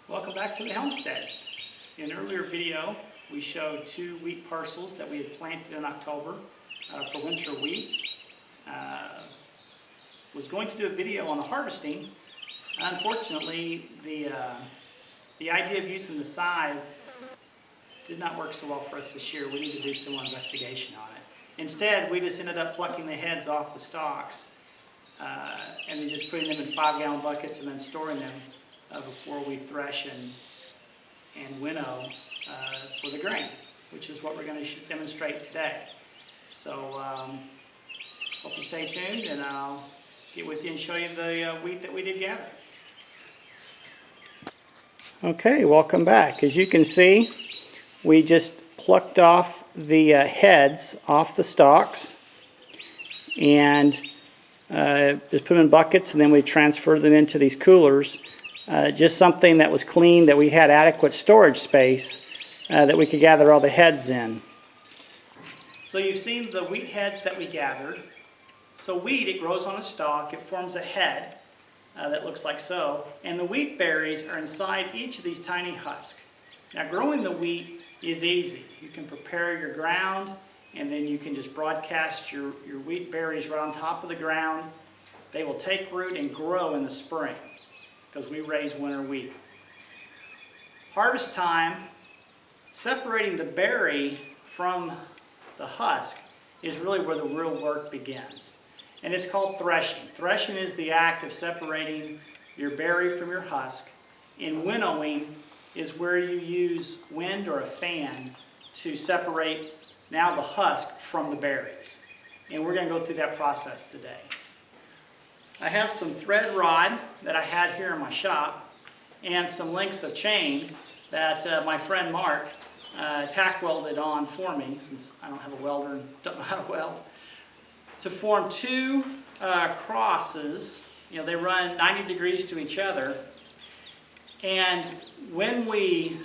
Welcome back to the homestead. In an earlier video, we showed 2 wheat parcels that we had planted in October for winter wheat. Was going to do a video on the harvesting. Unfortunately, the idea of using the scythe did not work so well for us this year. We need to do some more investigation on it. Instead, we just ended up plucking the heads off the stalks and then just putting them in 5-gallon buckets and then storing them before we thresh and winnow for the grain, which is what we're going to demonstrate today. So hope you stay tuned, and I'll get with you and show you the wheat that we did gather. Okay, welcome back. As you can see, we just plucked off the heads off the stalks and just put them in buckets, and then we transferred them into these coolers. Just something that was clean, that we had adequate storage space that we could gather all the heads in. So you've seen the wheat heads that we gathered. So wheat, it grows on a stalk, it forms a head that looks like so, and the wheat berries are inside each of these tiny husks. Now growing the wheat is easy. You can prepare your ground, and then you can just broadcast your wheat berries right on top of the ground. They will take root and grow in the spring, because we raise winter wheat. Harvest time, separating the berry from the husk is really where the real work begins. And it's called threshing. Threshing is the act of separating your berry from your husk. And winnowing is where you use wind or a fan to separate now the husk from the berries. And we're going to go through that process today. I have some thread rod that I had here in my shop and some lengths of chain that my friend Mark tack welded on for me, since I don't have a welder and don't know how to weld, to form 2 crosses. You know, they run 90 degrees to each other, and when we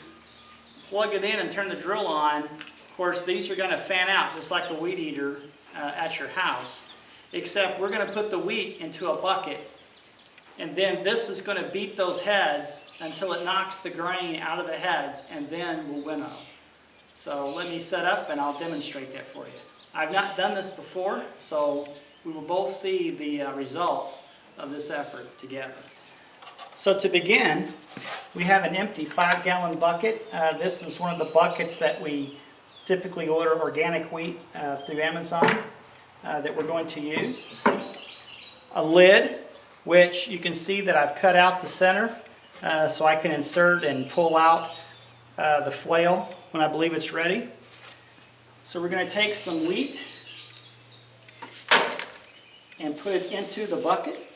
plug it in and turn the drill on, of course these are going to fan out just like a weed eater at your house. Except we're going to put the wheat into a bucket, and then this is going to beat those heads until it knocks the grain out of the heads, and then we'll winnow. So let me set up and I'll demonstrate that for you. I've not done this before, so we will both see the results of this effort together. So to begin, we have an empty 5-gallon bucket. This is one of the buckets that we typically order organic wheat through Amazon. That we're going to use. A lid, which you can see that I've cut out the center so I can insert and pull out the flail when I believe it's ready. So we're going to take some wheat and put it into the bucket.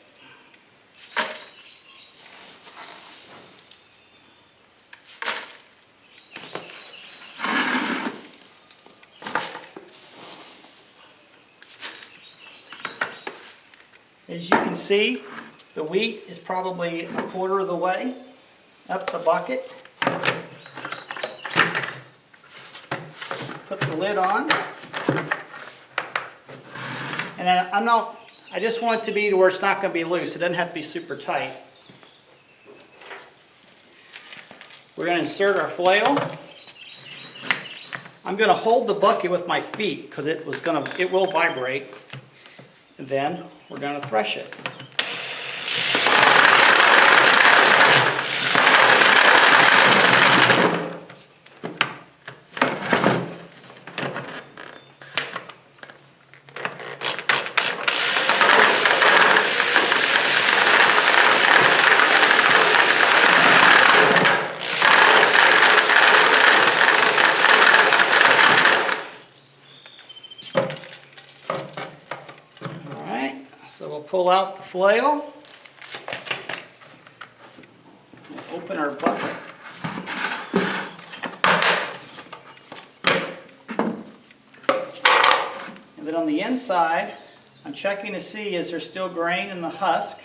As you can see, the wheat is probably 1/4 of the way up the bucket. Put the lid on. And I just want it to be to where it's not going to be loose. It doesn't have to be super tight. We're going to insert our flail. I'm going to hold the bucket with my feet because it will vibrate. And then we're going to thresh it. So we'll pull out the flail, we'll open our bucket, and then on the inside, I'm checking to see is there still grain in the husk.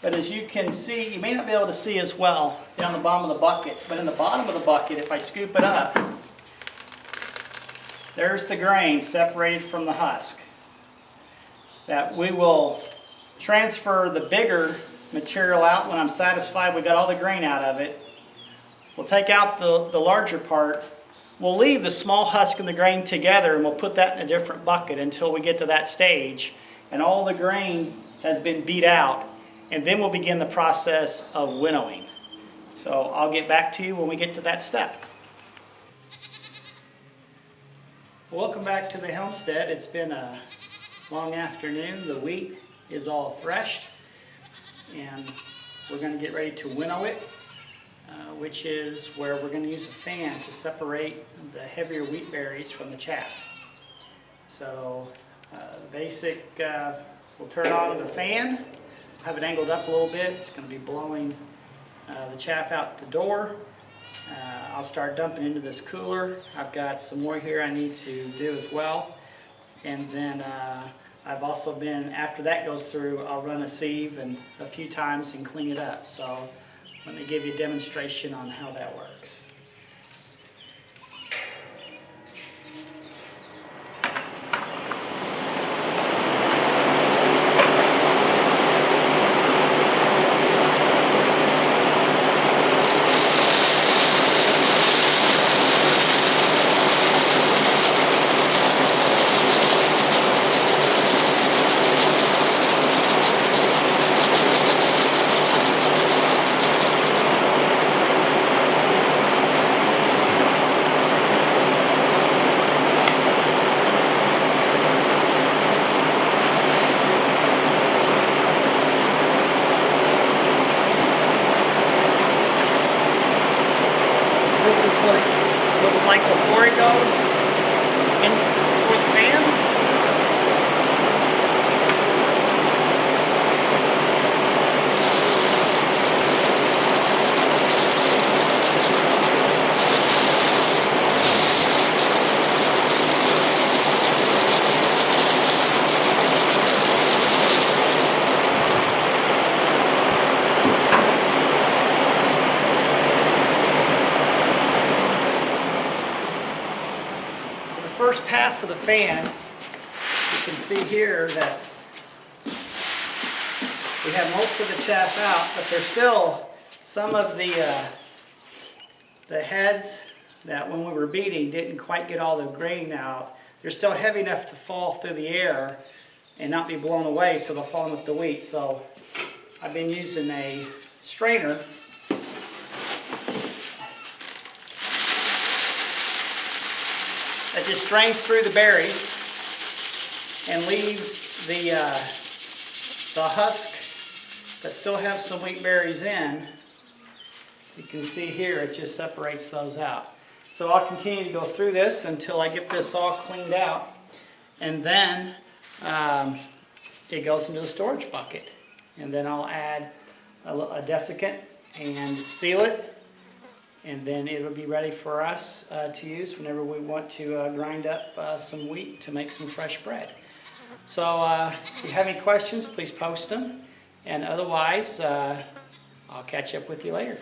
But as you can see, you may not be able to see as well down the bottom of the bucket, but in the bottom of the bucket, if I scoop it up, there's the grain separated from the husk that we will transfer the bigger material out when I'm satisfied we got all the grain out of it. We'll take out the larger part. We'll leave the small husk and the grain together, and we'll put that in a different bucket until we get to that stage and all the grain has been beat out, and then we'll begin the process of winnowing. So I'll get back to you when we get to that step. Welcome back to the homestead. It's been a long afternoon. The wheat is all threshed, and we're going to get ready to winnow it, which is where we're going to use a fan to separate the heavier wheat berries from the chaff. So we'll turn on the fan, have it angled up a little bit. It's going to be blowing the chaff out the door. I'll start dumping into this cooler. I've got some more here I need to do as well. And then I've also been, after that goes through, I'll run a sieve and a few times and clean it up. So let me give you a demonstration on how that works. This is what it looks like before it goes in before the fan. First pass of the fan, you can see here that we have most of the chaff out, but there's still some of the heads that when we were beating didn't quite get all the grain out. They're still heavy enough to fall through the air and not be blown away, so they'll fall in with the wheat. So I've been using a strainer that just strains through the berries and leaves the husk that still have some wheat berries in. You can see here it just separates those out. So I'll continue to go through this until I get this all cleaned out, and then it goes into the storage bucket, and then I'll add a desiccant and seal it. And then it'll be ready for us to use whenever we want to grind up some wheat to make some fresh bread. So if you have any questions, please post them. And otherwise, I'll catch up with you later.